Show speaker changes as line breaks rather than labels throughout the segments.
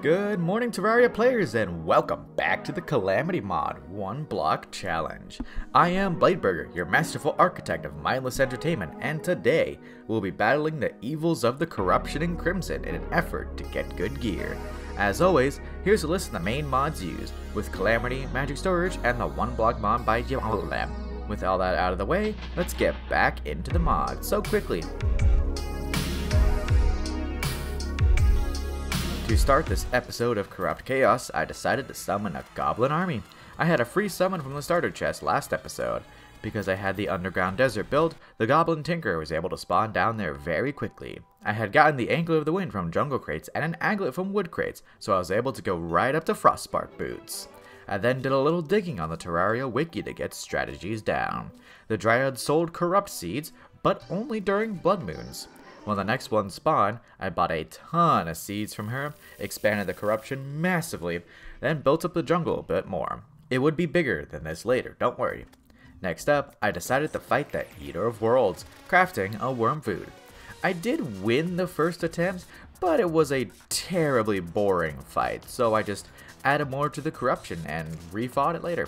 Good morning, Terraria players, and welcome back to the Calamity mod 1 block challenge. I am Bladeburger, your masterful architect of mindless entertainment, and today we'll be battling the evils of the corruption in Crimson in an effort to get good gear. As always, here's a list of the main mods used, with Calamity, Magic Storage, and the 1 block mod by Goblin. With all that out of the way, let's get back into the mod so quickly. To start this episode of Corrupt Chaos, I decided to summon a Goblin army. I had a free summon from the starter chest last episode. Because I had the underground desert build, the Goblin Tinker was able to spawn down there very quickly. I had gotten the Anklet of the Wind from jungle crates and an aglet from wood crates, so I was able to go right up to Frostspark boots. I then did a little digging on the Terraria wiki to get strategies down. The Dryad sold corrupt seeds, but only during blood moons. When the next one spawned, I bought a ton of seeds from her, expanded the corruption massively, then built up the jungle a bit more. It would be bigger than this later, don't worry. Next up, I decided to fight the Eater of Worlds, crafting a worm food. I did win the first attempt, but it was a terribly boring fight, so I just added more to the corruption and refought it later.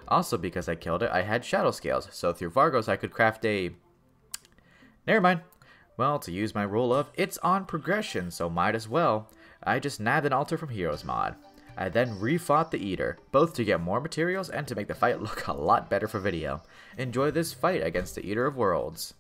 Also, because I killed it, I had shadow scales, so through Vargos I could craft a... Never mind. Well, to use my rule of, it's on progression, so might as well. I just nabbed an altar from Heroes mod. I then refought the Eater, both to get more materials and to make the fight look a lot better for video. Enjoy this fight against the Eater of Worlds.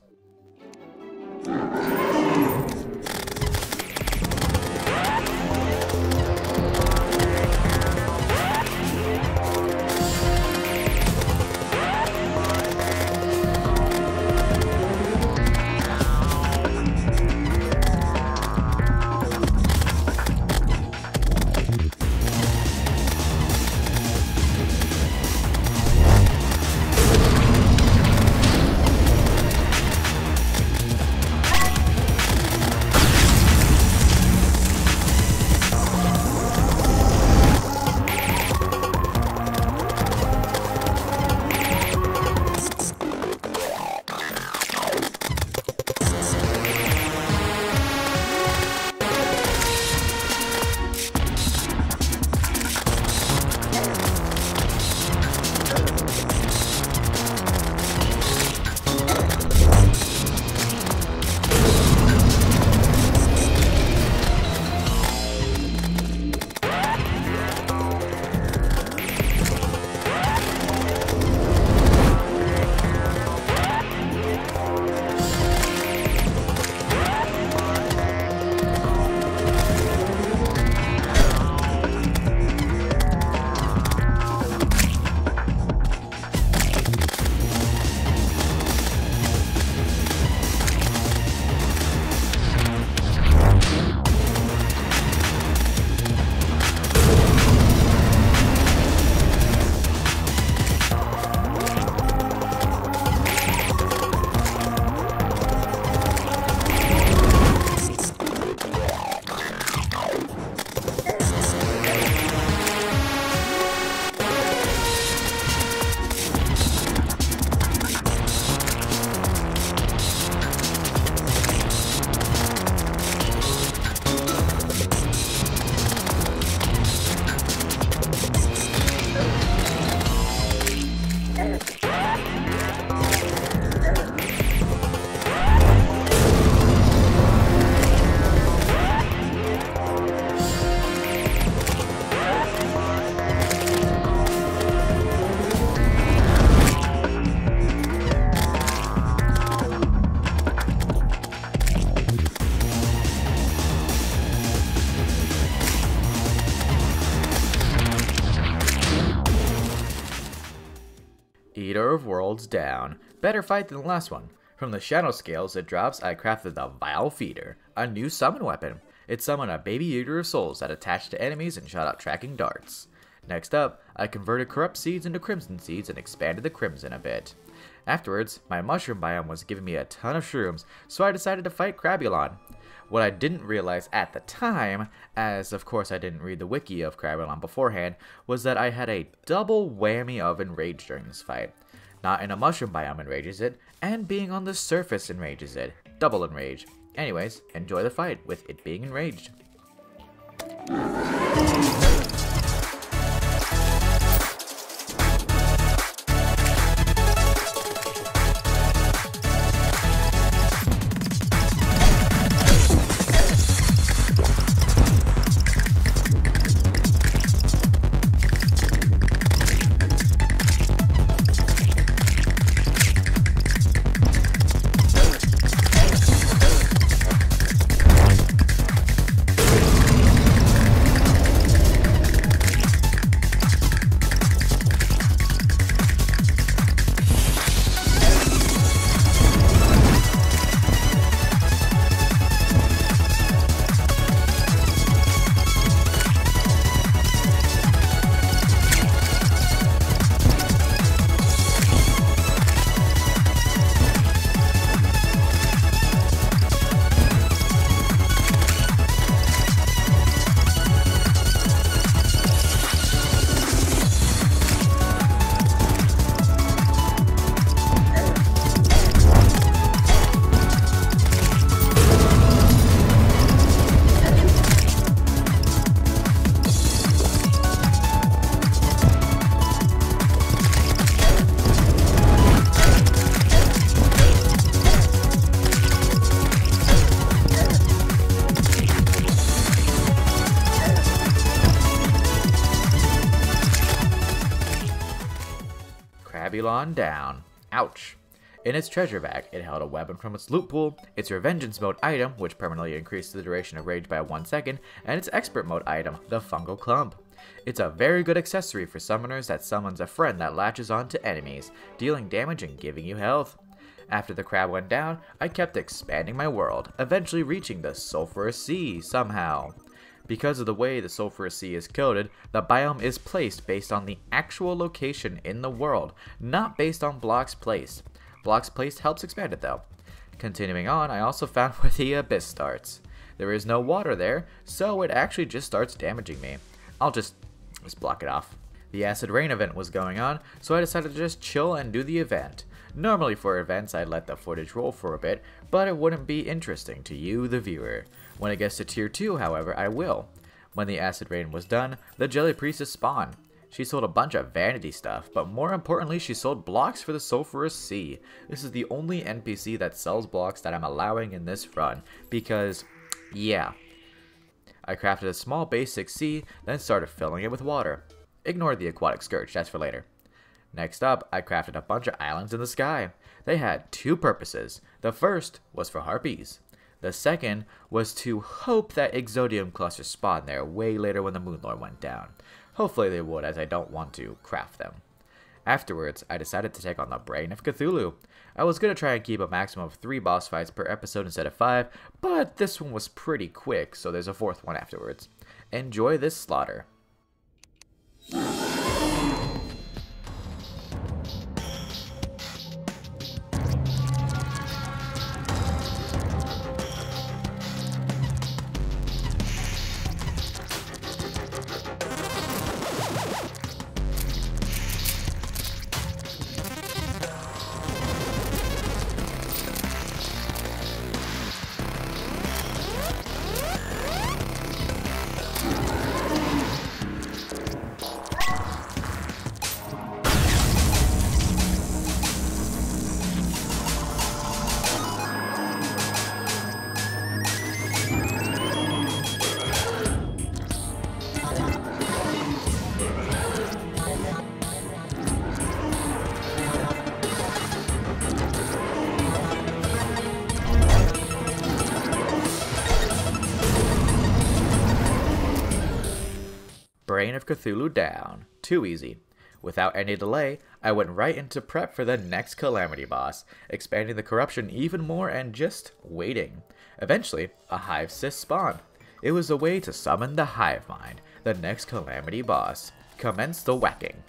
Eater of Worlds down. Better fight than the last one. From the shadow scales it drops, I crafted the Vile Feeder, a new summon weapon. It summoned a baby Eater of Souls that attached to enemies and shot out tracking darts. Next up, I converted corrupt seeds into crimson seeds and expanded the crimson a bit. Afterwards, my mushroom biome was giving me a ton of shrooms, so I decided to fight Crabulon. What I didn't realize at the time, as of course I didn't read the wiki of Crabulon beforehand, was that I had a double whammy of enrage during this fight. Not in a mushroom biome enrages it, and being on the surface enrages it. Double enrage. Anyways, enjoy the fight with it being enraged. Crabulon down. Ouch. In its treasure bag, it held a weapon from its loot pool, its Revengeance mode item, which permanently increased the duration of rage by 1 second, and its expert mode item, the fungal clump. It's a very good accessory for summoners that summons a friend that latches on to enemies, dealing damage and giving you health. After the crab went down, I kept expanding my world, eventually reaching the Sulphurous Sea somehow. Because of the way the Sulphurous Sea is coded, the biome is placed based on the actual location in the world, not based on blocks placed. Blocks placed helps expand it though. Continuing on, I also found where the abyss starts. There is no water there, so it actually just starts damaging me. I'll just block it off. The acid rain event was going on, so I decided to just chill and do the event. Normally for events I'd let the footage roll for a bit, but it wouldn't be interesting to you, the viewer. When it gets to tier 2, however, I will. When the acid rain was done, the jelly priestess spawned. She sold a bunch of vanity stuff, but more importantly, she sold blocks for the Sulphurous Sea. This is the only NPC that sells blocks that I'm allowing in this run, because, yeah. I crafted a small basic sea, then started filling it with water. Ignore the aquatic scourge, that's for later. Next up, I crafted a bunch of islands in the sky. They had 2 purposes. The first was for harpies. The second was to hope that Exodium clusters spawned there way later when the Moonlord went down. Hopefully they would, as I don't want to craft them. Afterwards, I decided to take on the Brain of Cthulhu. I was going to try and keep a maximum of 3 boss fights per episode instead of 5, but this one was pretty quick, so there's a 4th one afterwards. Enjoy this slaughter. Brain of Cthulhu down. Too easy. Without any delay, I went right into prep for the next Calamity boss, expanding the corruption even more and just waiting. Eventually, a hive cyst spawned. It was a way to summon the hive mind, the next Calamity boss. Commence the whacking.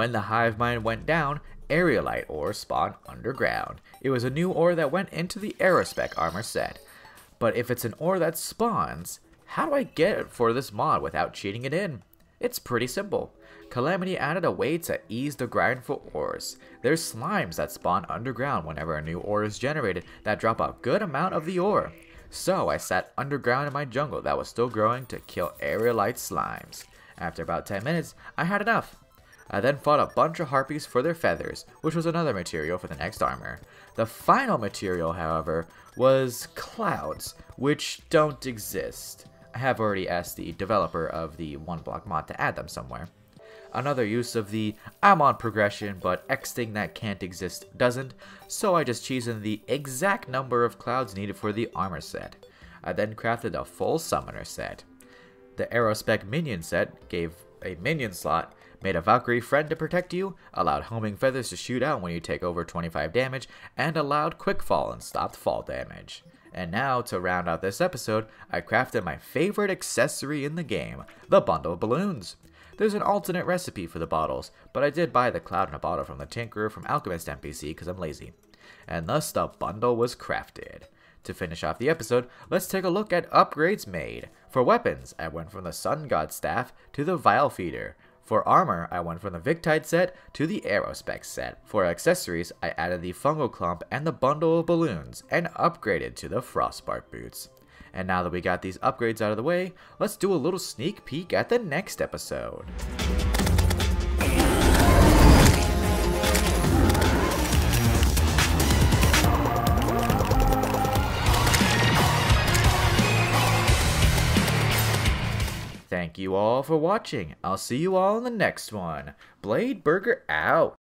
When the hive mind went down, aerolite ore spawned underground. It was a new ore that went into the aerospec armor set. But if it's an ore that spawns, how do I get it for this mod without cheating it in? It's pretty simple. Calamity added a way to ease the grind for ores. There's slimes that spawn underground whenever a new ore is generated that drop a good amount of the ore. So I sat underground in my jungle that was still growing to kill aerolite slimes. After about 10 minutes, I had enough. I then fought a bunch of harpies for their feathers, which was another material for the next armor. The final material, however, was clouds, which don't exist. I have already asked the developer of the 1-block mod to add them somewhere. Another use of the I'm on progression, but X thing that can't exist doesn't, so I just cheesed in the exact number of clouds needed for the armor set. I then crafted a full summoner set. The aerospec minion set gave a minion slot, made a Valkyrie friend to protect you, allowed homing feathers to shoot out when you take over 25 damage, and allowed quick fall and stopped fall damage. And now, to round out this episode, I crafted my favorite accessory in the game, the bundle of balloons. There's an alternate recipe for the bottles, but I did buy the cloud in a bottle from the Tinkerer from Alchemist NPC because I'm lazy. And thus the bundle was crafted. To finish off the episode, let's take a look at upgrades made. For weapons, I went from the Sun God Staff to the Vile Feeder. For armor, I went from the Victide set to the Aerospec set. For accessories, I added the Fungal Clump and the bundle of balloons, and upgraded to the Frostbark boots. And now that we got these upgrades out of the way, let's do a little sneak peek at the next episode. Thank you all for watching. I'll see you all in the next one. Blade Burger out.